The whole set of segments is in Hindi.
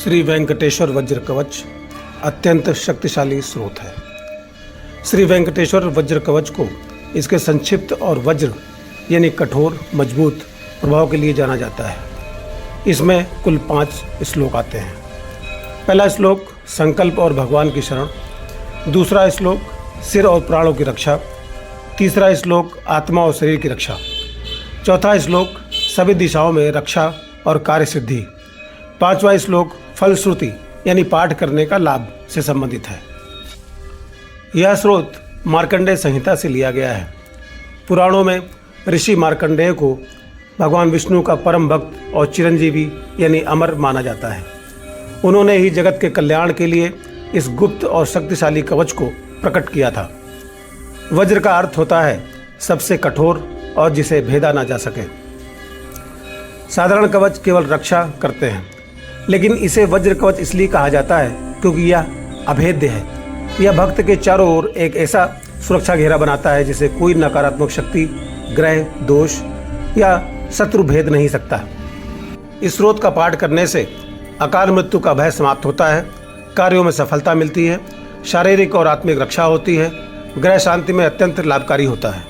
श्री वेंकटेश्वर वज्र कवच अत्यंत शक्तिशाली स्रोत है। श्री वेंकटेश्वर वज्र कवच को इसके संक्षिप्त और वज्र यानी कठोर मजबूत प्रभाव के लिए जाना जाता है। इसमें कुल 5 श्लोक आते हैं। पहला श्लोक संकल्प और भगवान की शरण, दूसरा श्लोक सिर और प्राणों की रक्षा, तीसरा श्लोक आत्मा और शरीर की रक्षा, चौथा श्लोक सभी दिशाओं में रक्षा और कार्य सिद्धि, पांचवा श्लोक फलश्रुति यानी पाठ करने का लाभ से संबंधित है। यह स्रोत मार्कंडेय संहिता से लिया गया है। पुराणों में ऋषि मार्कंडेय को भगवान विष्णु का परम भक्त और चिरंजीवी यानी अमर माना जाता है। उन्होंने ही जगत के कल्याण के लिए इस गुप्त और शक्तिशाली कवच को प्रकट किया था। वज्र का अर्थ होता है सबसे कठोर और जिसे भेदा ना जा सके। साधारण कवच केवल रक्षा करते हैं, लेकिन इसे वज्र कवच इसलिए कहा जाता है क्योंकि यह अभेद्य है। यह भक्त के चारों ओर एक ऐसा सुरक्षा घेरा बनाता है जिसे कोई नकारात्मक शक्ति, ग्रह, दोष या शत्रु भेद नहीं सकता। इस स्रोत का पाठ करने से अकाल मृत्यु का भय समाप्त होता है, कार्यों में सफलता मिलती है, शारीरिक और आत्मिक रक्षा होती है, ग्रह शांति में अत्यंत लाभकारी होता है।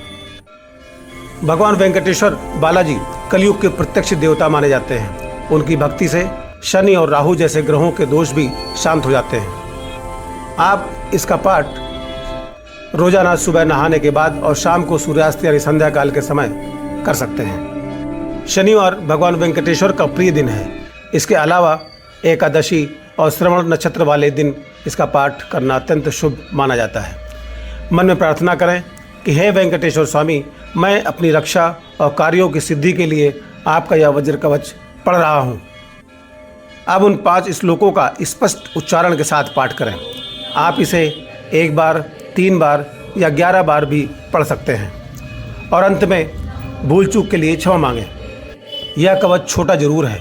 भगवान वेंकटेश्वर बालाजी कलयुग के प्रत्यक्ष देवता माने जाते हैं। उनकी भक्ति से शनि और राहु जैसे ग्रहों के दोष भी शांत हो जाते हैं। आप इसका पाठ रोजाना सुबह नहाने के बाद और शाम को सूर्यास्त यानी संध्या काल के समय कर सकते हैं। शनिवार भगवान वेंकटेश्वर का प्रिय दिन है। इसके अलावा एकादशी और श्रवण नक्षत्र वाले दिन इसका पाठ करना अत्यंत शुभ माना जाता है। मन में प्रार्थना करें कि हे वेंकटेश्वर स्वामी, मैं अपनी रक्षा और कार्यों की सिद्धि के लिए आपका यह वज्र कवच पढ़ रहा हूँ। अब उन 5 श्लोकों का स्पष्ट उच्चारण के साथ पाठ करें। आप इसे 1 बार, 3 बार या 11 बार भी पढ़ सकते हैं और अंत में भूल चूक के लिए क्षमा मांगें। यह कवच छोटा जरूर है,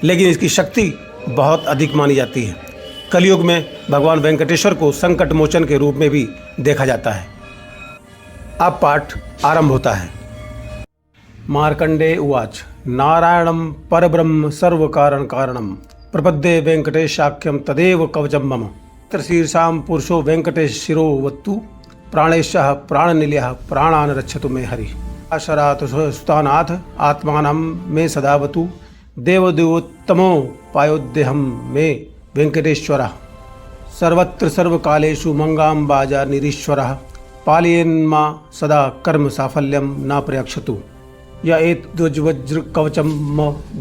लेकिन इसकी शक्ति बहुत अधिक मानी जाती है। कलयुग में भगवान वेंकटेश्वर को संकट मोचन के रूप में भी देखा जाता है। अब पाठ आरंभ होता है। मार्कंडेय उवाच नारायणं परब्रह्म सर्वकारण कारणं प्रपद्ये वेंकटेशाख्यं तदेव कवचं मम शीर्षां पुरुषो वेंकटेश शिरो वत्तु प्राणेशः प्राणनिलयः प्राणान् रक्षतु मे हरि अशरात् सुतानाथ आत्मानं मे सदावतु देवदेवोत्तमो पायोद्यहं मे वेंकटेश्वरः सर्वत्र सर्वकालेषु मंगाम्बाजा निरीश्वरः पालयेन्मा सदा कर्म साफल्यं न प्रयक्षतु य एतद्वज्र कवचं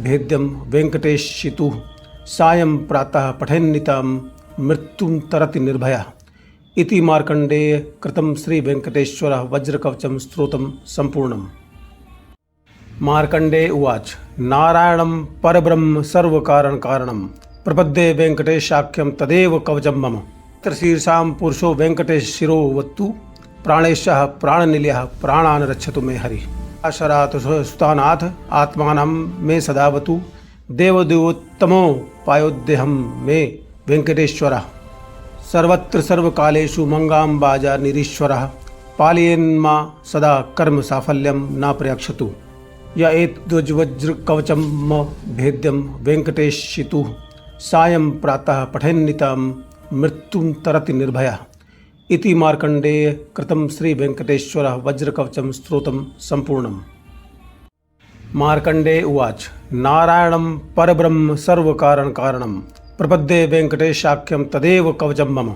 भेद्यं वेंकटेशितुः सायं प्रातः पठेन्नितं मृत्युं तरति निर्भयः इति मार्कंडेय कृतं श्री वेंकटेश्वर वज्रकवचं स्तोत्रं संपूर्णम्। मार्कंडेय उवाच नारायणं परब्रह्म सर्वकारण कारणं प्रपद्ये वेंकटेशाख्यं तदेव कवचं मम शीर्षां पुरुषो वेंकटेश शिरो वत्तु प्राणेशः प्राणनिलयः प्राणान् रक्षतु मे हरि अशरात् सुतानाथ आत्मानं मे सदावतु देवदेवोत्तमो पायोद्यहं मे वेंकटेश्वरः सर्वत्र सर्वकालेषु मंगाम्बाजा निरीश्वरः पालयेन्मा सदा कर्म साफल्यं न प्रयक्षतु य एतद्वज्र कवचं भेद्यं वेंकटेशितुः सायं प्रातः पठेन्नितं मृत्युं तरति निर्भयः इति मार्कंडेय कृतं श्री वेंकटेश्वर वज्रकवचं स्तोत्रं संपूर्णम्। मार्कंडेय उवाच नारायणं परब्रह्म सर्वकारण कारणं प्रपद्ये वेंकटेशाख्यं तदेव कवचं मम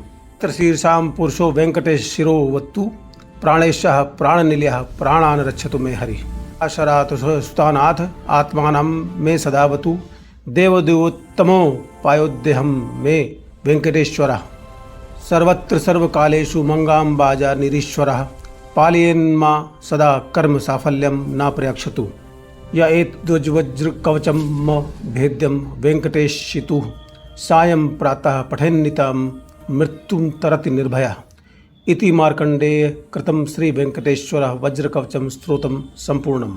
शीर्षां पुरुषो वेंकटेश शिरो वत्तु प्राणेशः प्राणनिलयः प्राणान् रक्षतु मे हरि अशरात् सुतानाथ आत्मानं मे सदावतु देवदेवोत्तमो पायोद्यहं मे वेंकटेश्वरः सर्वत्र सर्वकालेषु मंगाम्बाजा निरीश्वरः पालयेन्मा सदा कर्म साफल्यं न प्रयक्षतु य एतद्वज्र कवचं भेद्यं वेंकटेशितुः सायं प्रातः पठेन्नितं मृत्युं तरति निर्भयः इति मार्कंडेय कृतं श्री वेंकटेश्वर वज्रकवचं स्तोत्रं संपूर्णम्।